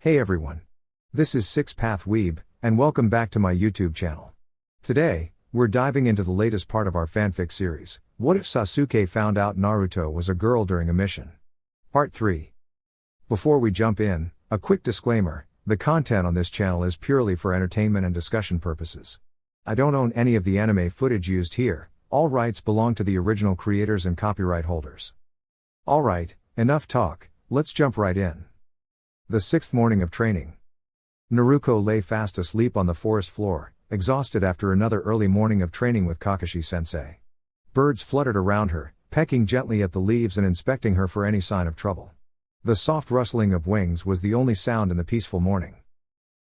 Hey everyone. This is Six Path Weeb, and welcome back to my YouTube channel. Today, we're diving into the latest part of our fanfic series, What if Sasuke found out Naruto was a girl during a mission? Part 3. Before we jump in, a quick disclaimer, the content on this channel is purely for entertainment and discussion purposes. I don't own any of the anime footage used here, all rights belong to the original creators and copyright holders. Alright, enough talk, let's jump right in. The sixth morning of training. Naruto lay fast asleep on the forest floor, exhausted after another early morning of training with Kakashi-sensei. Birds fluttered around her, pecking gently at the leaves and inspecting her for any sign of trouble. The soft rustling of wings was the only sound in the peaceful morning.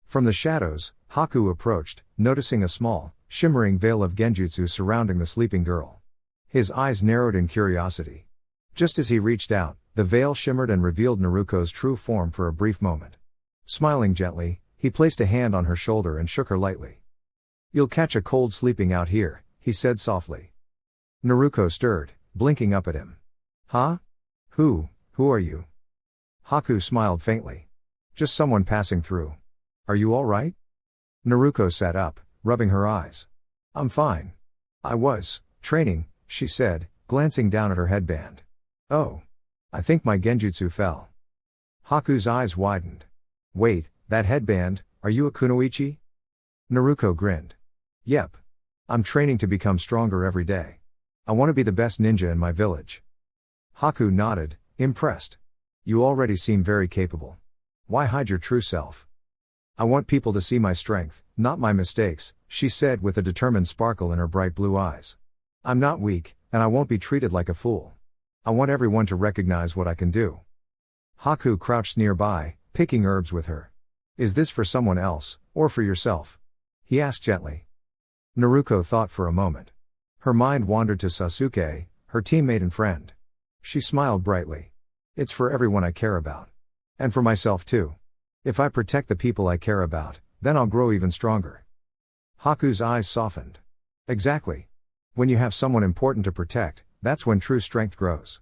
From the shadows, Haku approached, noticing a small, shimmering veil of genjutsu surrounding the sleeping girl. His eyes narrowed in curiosity. Just as he reached out, the veil shimmered and revealed Naruto's true form for a brief moment. Smiling gently, he placed a hand on her shoulder and shook her lightly. "You'll catch a cold sleeping out here," he said softly. Naruto stirred, blinking up at him. "Huh? Who are you?" Haku smiled faintly. "Just someone passing through. Are you all right?" Naruto sat up, rubbing her eyes. "I'm fine. I was training," she said, glancing down at her headband. "Oh. I think my genjutsu fell." Haku's eyes widened. "Wait, that headband, are you a kunoichi?" Naruto grinned. "Yep. I'm training to become stronger every day. I want to be the best ninja in my village." Haku nodded, impressed. "You already seem very capable. Why hide your true self?" "I want people to see my strength, not my mistakes," she said with a determined sparkle in her bright blue eyes. "I'm not weak, and I won't be treated like a fool. I want everyone to recognize what I can do." Haku crouched nearby, picking herbs with her. "Is this for someone else, or for yourself?" he asked gently. Naruto thought for a moment. Her mind wandered to Sasuke, her teammate and friend. She smiled brightly. "It's for everyone I care about. And for myself too. If I protect the people I care about, then I'll grow even stronger." Haku's eyes softened. "Exactly. When you have someone important to protect, that's when true strength grows."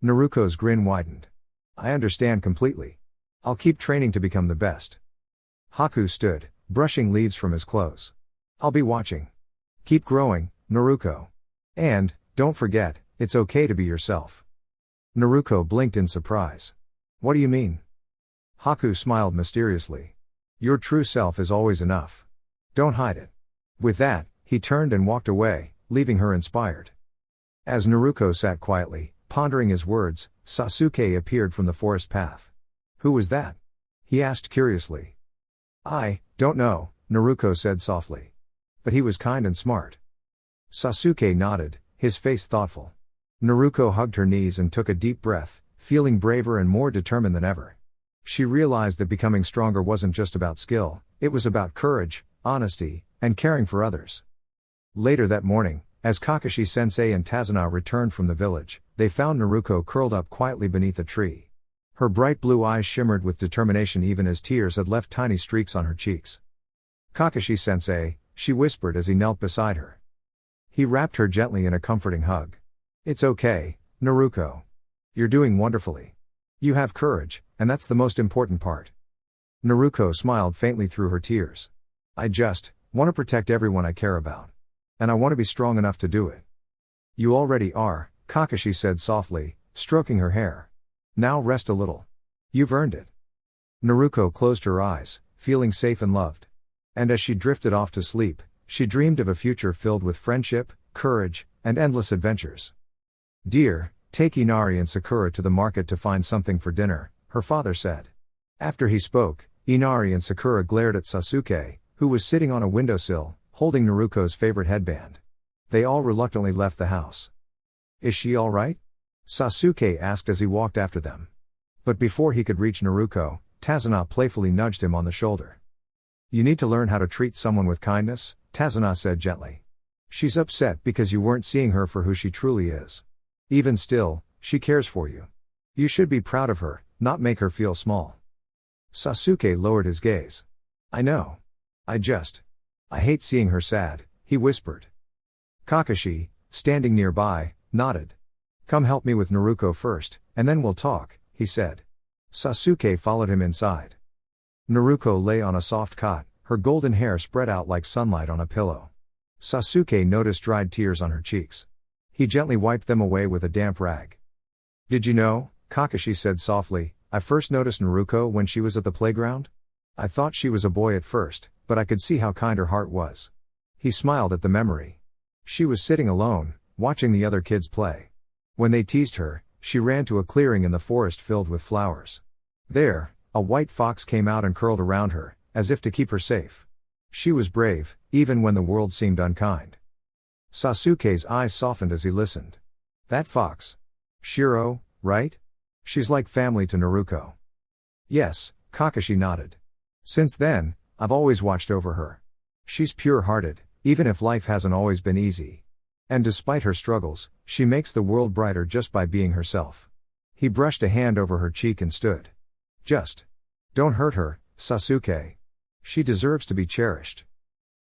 Naruto's grin widened. "I understand completely. I'll keep training to become the best." Haku stood, brushing leaves from his clothes. "I'll be watching. Keep growing, Naruto. And, don't forget, it's okay to be yourself." Naruto blinked in surprise. "What do you mean?" Haku smiled mysteriously. "Your true self is always enough. Don't hide it." With that, he turned and walked away, leaving her inspired. As Naruto sat quietly, pondering his words, Sasuke appeared from the forest path. "Who was that?" he asked curiously. "I don't know," Naruto said softly. "But he was kind and smart." Sasuke nodded, his face thoughtful. Naruto hugged her knees and took a deep breath, feeling braver and more determined than ever. She realized that becoming stronger wasn't just about skill, it was about courage, honesty, and caring for others. Later that morning, as Kakashi-sensei and Tazuna returned from the village, they found Naruto curled up quietly beneath a tree. Her bright blue eyes shimmered with determination even as tears had left tiny streaks on her cheeks. "Kakashi-sensei," she whispered as he knelt beside her. He wrapped her gently in a comforting hug. "It's okay, Naruto. You're doing wonderfully. You have courage, and that's the most important part." Naruto smiled faintly through her tears. "I just want to protect everyone I care about. And I want to be strong enough to do it." "You already are," Kakashi said softly, stroking her hair. "Now rest a little. You've earned it." Naruto closed her eyes, feeling safe and loved. And as she drifted off to sleep, she dreamed of a future filled with friendship, courage, and endless adventures. "Dear, take Inari and Sakura to the market to find something for dinner," her father said. After he spoke, Inari and Sakura glared at Sasuke, who was sitting on a windowsill, holding Naruto's favorite headband. They all reluctantly left the house. "Is she all right?" Sasuke asked as he walked after them. But before he could reach Naruto, Tazuna playfully nudged him on the shoulder. "You need to learn how to treat someone with kindness," Tazuna said gently. "She's upset because you weren't seeing her for who she truly is. Even still, she cares for you. You should be proud of her, not make her feel small." Sasuke lowered his gaze. "I know. I hate seeing her sad," he whispered. Kakashi, standing nearby, nodded. "Come help me with Naruto first, and then we'll talk," he said. Sasuke followed him inside. Naruto lay on a soft cot, her golden hair spread out like sunlight on a pillow. Sasuke noticed dried tears on her cheeks. He gently wiped them away with a damp rag. "Did you know," Kakashi said softly, "I first noticed Naruto when she was at the playground? I thought she was a boy at first, but I could see how kind her heart was." He smiled at the memory. She was sitting alone, watching the other kids play. When they teased her, she ran to a clearing in the forest filled with flowers. There, a white fox came out and curled around her, as if to keep her safe. She was brave, even when the world seemed unkind. Sasuke's eyes softened as he listened. "That fox. Shiro, right? She's like family to Naruto." "Yes," Kakashi nodded. "Since then, I've always watched over her. She's pure-hearted, even if life hasn't always been easy. And despite her struggles, she makes the world brighter just by being herself." He brushed a hand over her cheek and stood. "Just don't hurt her, Sasuke. She deserves to be cherished."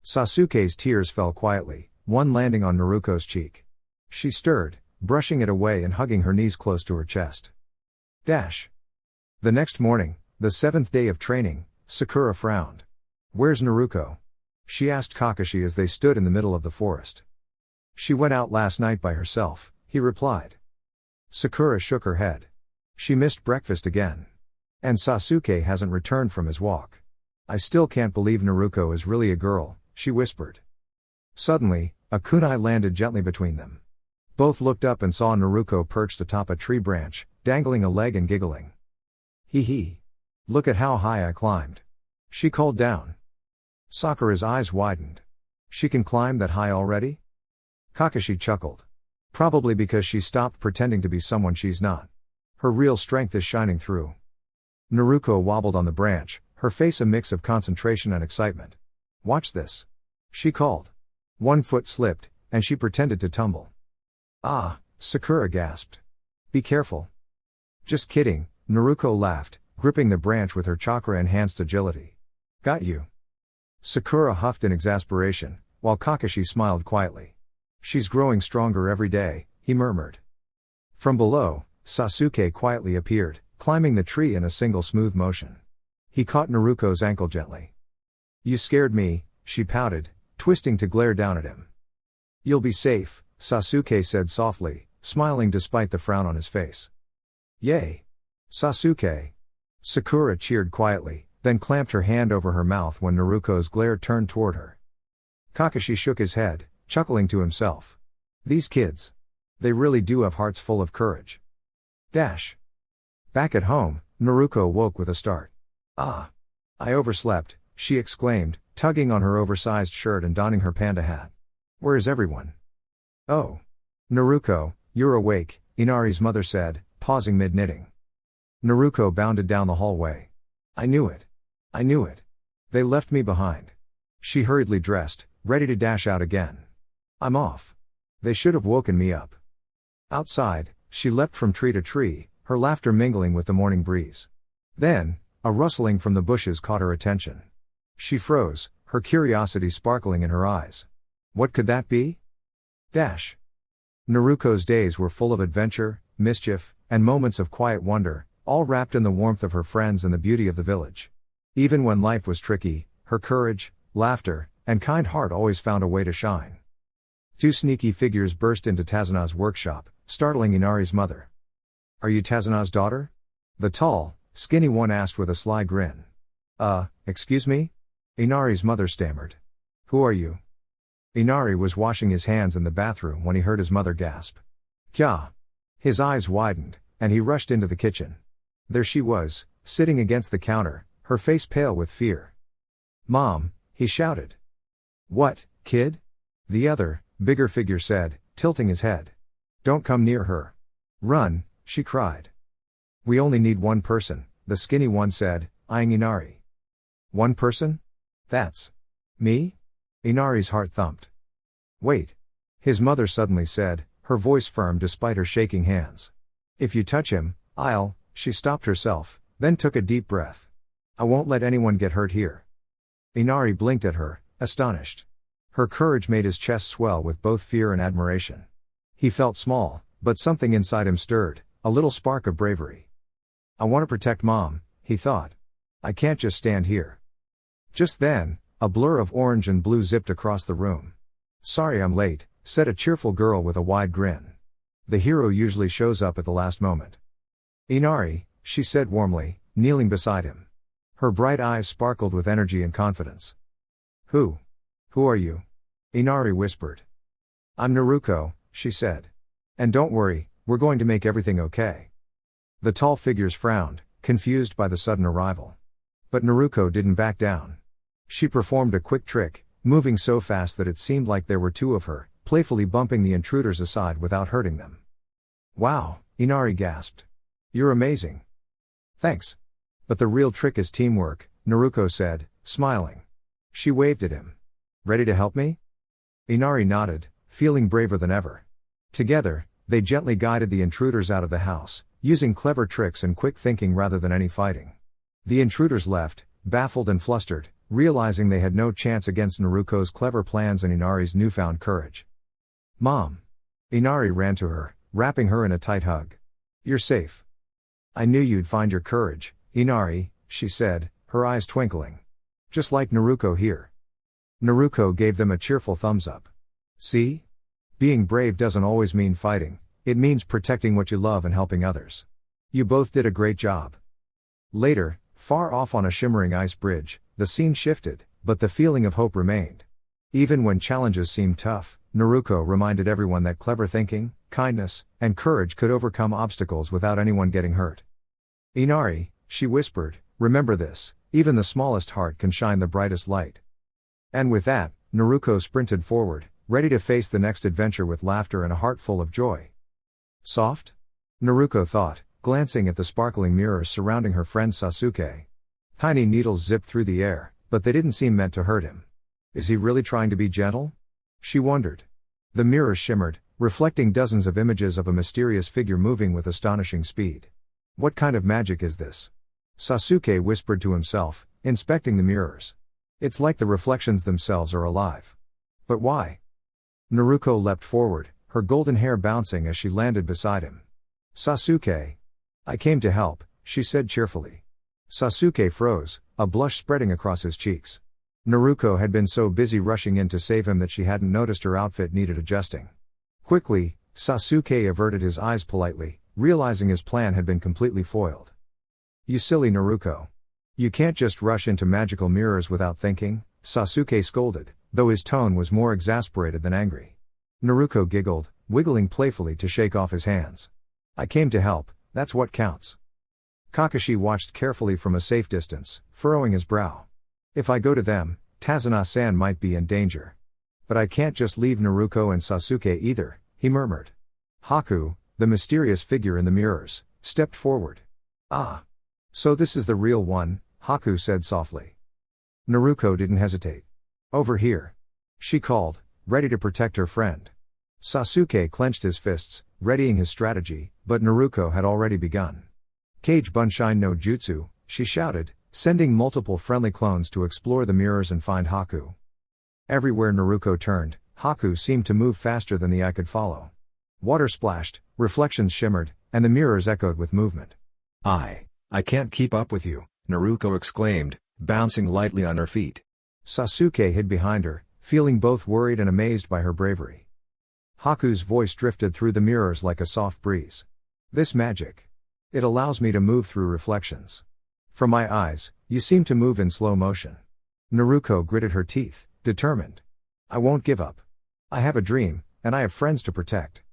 Sasuke's tears fell quietly, one landing on Naruto's cheek. She stirred, brushing it away and hugging her knees close to her chest. The next morning, the 7th day of training, Sakura frowned. "Where's Naruto?" she asked Kakashi as they stood in the middle of the forest. "She went out last night by herself," he replied. Sakura shook her head. "She missed breakfast again. And Sasuke hasn't returned from his walk. I still can't believe Naruto is really a girl," she whispered. Suddenly, a kunai landed gently between them. Both looked up and saw Naruto perched atop a tree branch, dangling a leg and giggling. "Hee hee. Look at how high I climbed," she called down. Sakura's eyes widened. "She can climb that high already?" Kakashi chuckled. "Probably because she stopped pretending to be someone she's not. Her real strength is shining through." Naruto wobbled on the branch, her face a mix of concentration and excitement. "Watch this," she called. One foot slipped, and she pretended to tumble. "Ah," Sakura gasped. "Be careful." "Just kidding," Naruto laughed, gripping the branch with her chakra-enhanced agility. "Got you." Sakura huffed in exasperation, while Kakashi smiled quietly. "She's growing stronger every day," he murmured. From below, Sasuke quietly appeared, climbing the tree in a single smooth motion. He caught Naruto's ankle gently. "You scared me," she pouted, twisting to glare down at him. "You'll be safe," Sasuke said softly, smiling despite the frown on his face. "Yay! Sasuke!" Sakura cheered quietly, then clamped her hand over her mouth when Naruto's glare turned toward her. Kakashi shook his head, chuckling to himself. "These kids. They really do have hearts full of courage." Back at home, Naruto woke with a start. "Ah! I overslept," she exclaimed, tugging on her oversized shirt and donning her panda hat. "Where is everyone?" "Oh. Naruto, you're awake," Inari's mother said, pausing mid-knitting. Naruto bounded down the hallway. I knew it. They left me behind." She hurriedly dressed, ready to dash out again. "I'm off. They should have woken me up." Outside, she leapt from tree to tree, her laughter mingling with the morning breeze. Then, a rustling from the bushes caught her attention. She froze, her curiosity sparkling in her eyes. What could that be? Naruto's days were full of adventure, mischief, and moments of quiet wonder, all wrapped in the warmth of her friends and the beauty of the village. Even when life was tricky, her courage, laughter, and kind heart always found a way to shine. Two sneaky figures burst into Tazuna's workshop, startling Inari's mother. "Are you Tazuna's daughter?" The tall, skinny one asked with a sly grin. Excuse me?" Inari's mother stammered. "Who are you?" Inari was washing his hands in the bathroom when he heard his mother gasp. "Kya?" His eyes widened, and he rushed into the kitchen. There she was, sitting against the counter, her face pale with fear. "Mom," he shouted. "What, kid?" The other, bigger figure said, tilting his head. "Don't come near her. Run," she cried. "We only need one person," the skinny one said, eyeing Inari. "One person? That's me?" Inari's heart thumped. "Wait," his mother suddenly said, her voice firm despite her shaking hands. "If you touch him, I'll..." She stopped herself, then took a deep breath. "I won't let anyone get hurt here." Inari blinked at her, astonished. Her courage made his chest swell with both fear and admiration. He felt small, but something inside him stirred, a little spark of bravery. "I want to protect Mom," he thought. I can't just stand here. Just then, a blur of orange and blue zipped across the room. Sorry I'm late, said a cheerful girl with a wide grin. The hero usually shows up at the last moment. Inari, she said warmly, kneeling beside him. Her bright eyes sparkled with energy and confidence. Who are you? Inari whispered. I'm Naruto, she said. And don't worry, we're going to make everything okay. The tall figures frowned, confused by the sudden arrival. But Naruto didn't back down. She performed a quick trick, moving so fast that it seemed like there were two of her, playfully bumping the intruders aside without hurting them. Wow, Inari gasped. You're amazing. Thanks. But the real trick is teamwork, Naruto said, smiling. She waved at him. Ready to help me? Inari nodded, feeling braver than ever. Together, they gently guided the intruders out of the house, using clever tricks and quick thinking rather than any fighting. The intruders left, baffled and flustered, realizing they had no chance against Naruto's clever plans and Inari's newfound courage. Mom! Inari ran to her, wrapping her in a tight hug. You're safe. I knew you'd find your courage, Inari, she said, her eyes twinkling. Just like Naruto here. Naruto gave them a cheerful thumbs up. See? Being brave doesn't always mean fighting, it means protecting what you love and helping others. You both did a great job. Later, far off on a shimmering ice bridge, the scene shifted, but the feeling of hope remained. Even when challenges seemed tough, Naruto reminded everyone that clever thinking, kindness, and courage could overcome obstacles without anyone getting hurt. Inari, she whispered, remember this, even the smallest heart can shine the brightest light. And with that, Naruto sprinted forward, ready to face the next adventure with laughter and a heart full of joy. Soft? Naruto thought, glancing at the sparkling mirrors surrounding her friend Sasuke. Tiny needles zipped through the air, but they didn't seem meant to hurt him. Is he really trying to be gentle? She wondered. The mirrors shimmered, reflecting dozens of images of a mysterious figure moving with astonishing speed. What kind of magic is this? Sasuke whispered to himself, inspecting the mirrors. It's like the reflections themselves are alive. But why? Naruto leapt forward, her golden hair bouncing as she landed beside him. Sasuke. I came to help, she said cheerfully. Sasuke froze, a blush spreading across his cheeks. Naruto had been so busy rushing in to save him that she hadn't noticed her outfit needed adjusting. Quickly, Sasuke averted his eyes politely, realizing his plan had been completely foiled. You silly Naruto. You can't just rush into magical mirrors without thinking, Sasuke scolded, though his tone was more exasperated than angry. Naruto giggled, wiggling playfully to shake off his hands. I came to help, that's what counts. Kakashi watched carefully from a safe distance, furrowing his brow. If I go to them, Tazuna-san might be in danger. But I can't just leave Naruto and Sasuke either, he murmured. Haku, the mysterious figure in the mirrors, stepped forward. Ah. So this is the real one, Haku said softly. Naruto didn't hesitate. Over here. She called, ready to protect her friend. Sasuke clenched his fists, readying his strategy, but Naruto had already begun. Kage Bunshin no Jutsu, she shouted, sending multiple friendly clones to explore the mirrors and find Haku. Everywhere Naruto turned, Haku seemed to move faster than the eye could follow. Water splashed, reflections shimmered, and the mirrors echoed with movement. I can't keep up with you, Naruto exclaimed, bouncing lightly on her feet. Sasuke hid behind her, feeling both worried and amazed by her bravery. Haku's voice drifted through the mirrors like a soft breeze. This magic. It allows me to move through reflections. From my eyes, you seem to move in slow motion. Naruto gritted her teeth, determined. I won't give up. I have a dream, and I have friends to protect.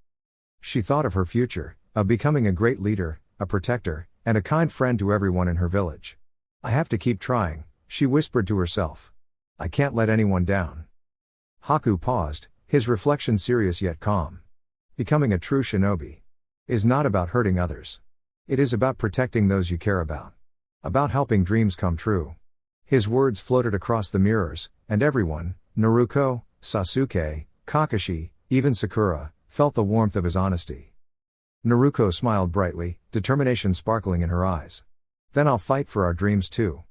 She thought of her future, of becoming a great leader, a protector, and a kind friend to everyone in her village. I have to keep trying, she whispered to herself. I can't let anyone down. Haku paused, his reflection serious yet calm. Becoming a true shinobi is not about hurting others. It is about protecting those you care about. About helping dreams come true. His words floated across the mirrors, and everyone, Naruto, Sasuke, Kakashi, even Sakura, felt the warmth of his honesty. Naruto smiled brightly, determination sparkling in her eyes. Then I'll fight for our dreams too.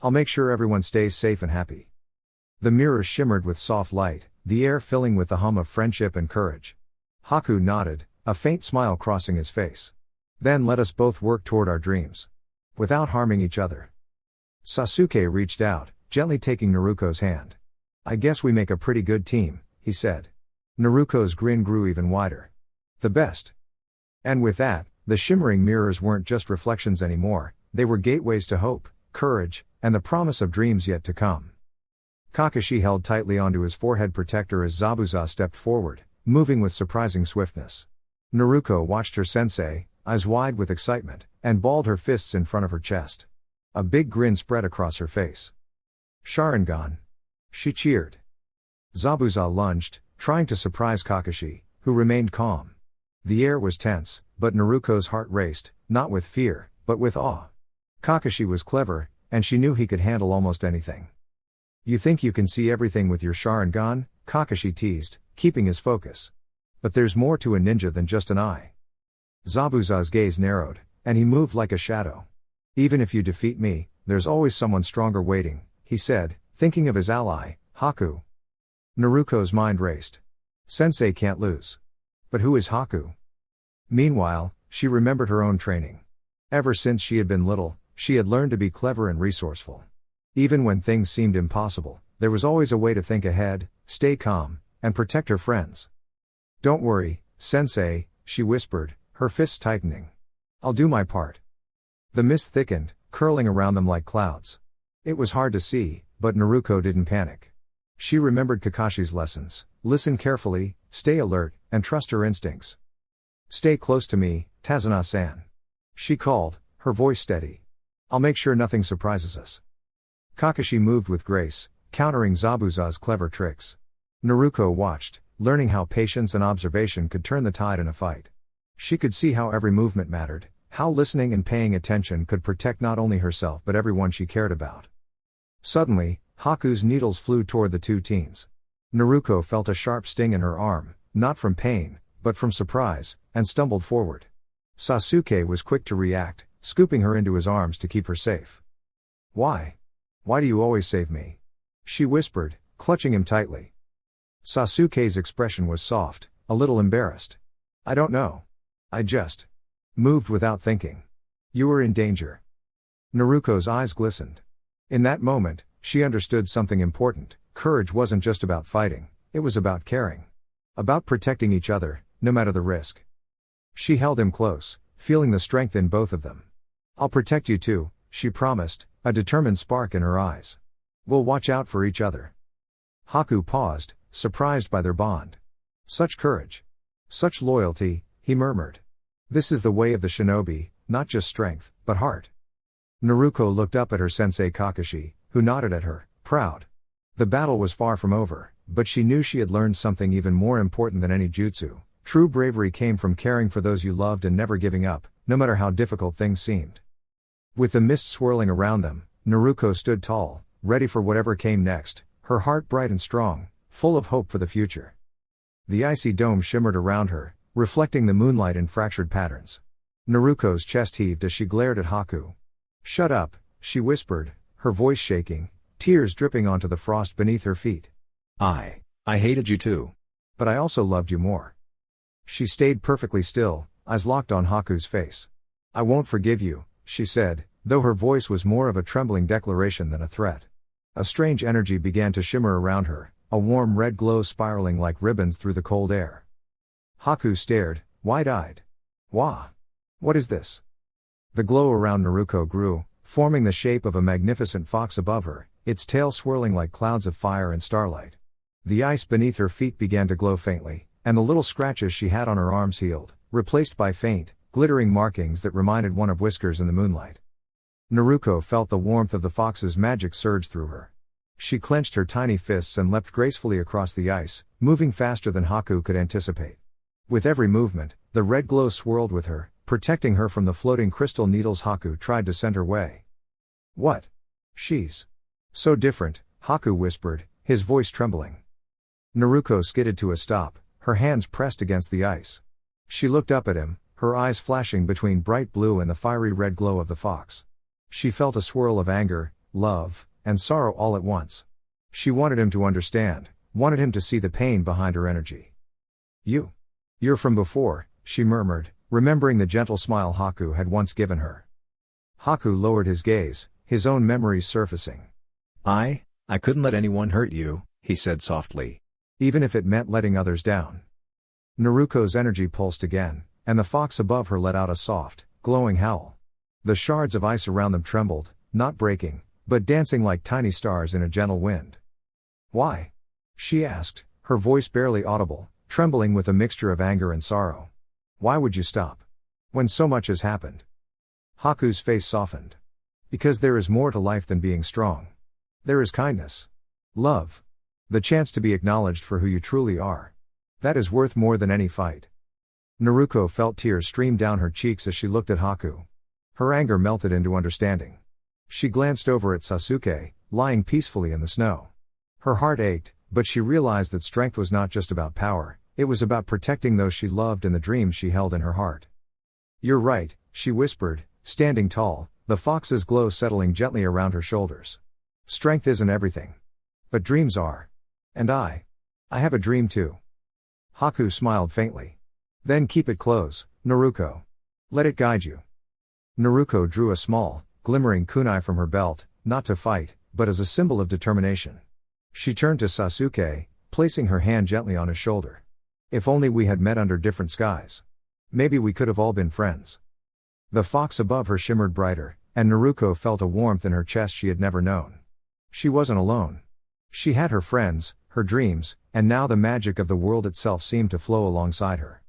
I'll make sure everyone stays safe and happy. The mirrors shimmered with soft light, the air filling with the hum of friendship and courage. Haku nodded, a faint smile crossing his face. Then let us both work toward our dreams. Without harming each other. Sasuke reached out, gently taking Naruto's hand. "I guess we make a pretty good team," he said. Naruto's grin grew even wider. "The best." And with that, the shimmering mirrors weren't just reflections anymore, they were gateways to hope, courage, and the promise of dreams yet to come. Kakashi held tightly onto his forehead protector as Zabuza stepped forward, moving with surprising swiftness. Naruto watched her sensei, eyes wide with excitement, and balled her fists in front of her chest. A big grin spread across her face. "Sharingan!" she cheered. Zabuza lunged, trying to surprise Kakashi, who remained calm. The air was tense, but Naruto's heart raced, not with fear, but with awe. Kakashi was clever, and she knew he could handle almost anything. "You think you can see everything with your Sharingan?" Kakashi teased, keeping his focus. "But there's more to a ninja than just an eye." Zabuza's gaze narrowed, and he moved like a shadow. "Even if you defeat me, there's always someone stronger waiting," he said, thinking of his ally, Haku. Naruto's mind raced. Sensei can't lose. But who is Haku? Meanwhile, she remembered her own training. Ever since she had been little, she had learned to be clever and resourceful. Even when things seemed impossible, there was always a way to think ahead, stay calm, and protect her friends. "Don't worry, Sensei," she whispered, her fists tightening. "I'll do my part." The mist thickened, curling around them like clouds. It was hard to see, but Naruto didn't panic. She remembered Kakashi's lessons: listen carefully, stay alert, and trust her instincts. "Stay close to me, Tazuna-san," she called, her voice steady. "I'll make sure nothing surprises us." Kakashi moved with grace, countering Zabuza's clever tricks. Naruto watched, learning how patience and observation could turn the tide in a fight. She could see how every movement mattered, how listening and paying attention could protect not only herself but everyone she cared about. Suddenly, Haku's needles flew toward the two teens. Naruto felt a sharp sting in her arm, not from pain, but from surprise, and stumbled forward. Sasuke was quick to react, scooping her into his arms to keep her safe. "Why? Why do you always save me?" she whispered, clutching him tightly. Sasuke's expression was soft, a little embarrassed. "I don't know. I just moved without thinking. You were in danger." Naruto's eyes glistened. In that moment, she understood something important. Courage wasn't just about fighting, it was about caring. About protecting each other, no matter the risk. She held him close, feeling the strength in both of them. "I'll protect you too," she promised, a determined spark in her eyes. "We'll watch out for each other." Haku paused, surprised by their bond. "Such courage. Such loyalty," he murmured. "This is the way of the shinobi, not just strength, but heart." Naruto looked up at her sensei Kakashi, who nodded at her, proud. The battle was far from over, but she knew she had learned something even more important than any jutsu. True bravery came from caring for those you loved and never giving up, no matter how difficult things seemed. With the mist swirling around them, Naruto stood tall, ready for whatever came next, her heart bright and strong, full of hope for the future. The icy dome shimmered around her, reflecting the moonlight in fractured patterns. Naruto's chest heaved as she glared at Haku. "Shut up," she whispered, her voice shaking, tears dripping onto the frost beneath her feet. I hated you too. But I also loved you more." She stayed perfectly still, eyes locked on Haku's face. "I won't forgive you," she said, though her voice was more of a trembling declaration than a threat. A strange energy began to shimmer around her, a warm red glow spiraling like ribbons through the cold air. Haku stared, wide-eyed. "Wah! What is this?" The glow around Naruto grew, forming the shape of a magnificent fox above her, its tail swirling like clouds of fire and starlight. The ice beneath her feet began to glow faintly, and the little scratches she had on her arms healed, replaced by faint, glittering markings that reminded one of whiskers in the moonlight. Naruto felt the warmth of the fox's magic surge through her. She clenched her tiny fists and leapt gracefully across the ice, moving faster than Haku could anticipate. With every movement, the red glow swirled with her, protecting her from the floating crystal needles Haku tried to send her way. "What? She's so different," Haku whispered, his voice trembling. Naruto skidded to a stop, her hands pressed against the ice. She looked up at him, her eyes flashing between bright blue and the fiery red glow of the fox. She felt a swirl of anger, love, and sorrow all at once. She wanted him to understand, wanted him to see the pain behind her energy. You're from before," she murmured, remembering the gentle smile Haku had once given her. Haku lowered his gaze, his own memories surfacing. I couldn't let anyone hurt you, he said softly. Even if it meant letting others down. Naruto's energy pulsed again, and the fox above her let out a soft, glowing howl. The shards of ice around them trembled, not breaking, but dancing like tiny stars in a gentle wind. Why? She asked, her voice barely audible, trembling with a mixture of anger and sorrow. Why would you stop? When so much has happened? Haku's face softened. Because there is more to life than being strong. There is kindness. Love. The chance to be acknowledged for who you truly are. That is worth more than any fight. Naruto felt tears stream down her cheeks as she looked at Haku. Her anger melted into understanding. She glanced over at Sasuke, lying peacefully in the snow. Her heart ached, but she realized that strength was not just about power, it was about protecting those she loved and the dreams she held in her heart. You're right, she whispered, standing tall, the fox's glow settling gently around her shoulders. Strength isn't everything. But dreams are. And I have a dream too. Haku smiled faintly. Then keep it close, Naruto. Let it guide you. Naruto drew a small, glimmering kunai from her belt, not to fight, but as a symbol of determination. She turned to Sasuke, placing her hand gently on his shoulder. If only we had met under different skies. Maybe we could have all been friends. The fox above her shimmered brighter, and Naruto felt a warmth in her chest she had never known. She wasn't alone. She had her friends, her dreams, and now the magic of the world itself seemed to flow alongside her.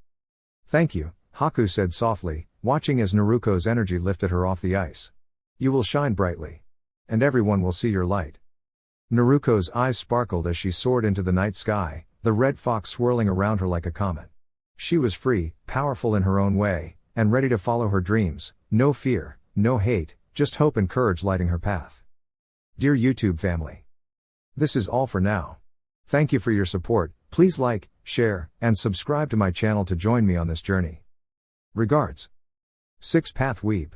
Thank you, Haku said softly, watching as Naruto's energy lifted her off the ice. You will shine brightly. And everyone will see your light. Naruto's eyes sparkled as she soared into the night sky, the red fox swirling around her like a comet. She was free, powerful in her own way, and ready to follow her dreams, no fear, no hate, just hope and courage lighting her path. Dear YouTube family. This is all for now. Thank you for your support, please like, share, and subscribe to my channel to join me on this journey. Regards. 6 Path Weeb.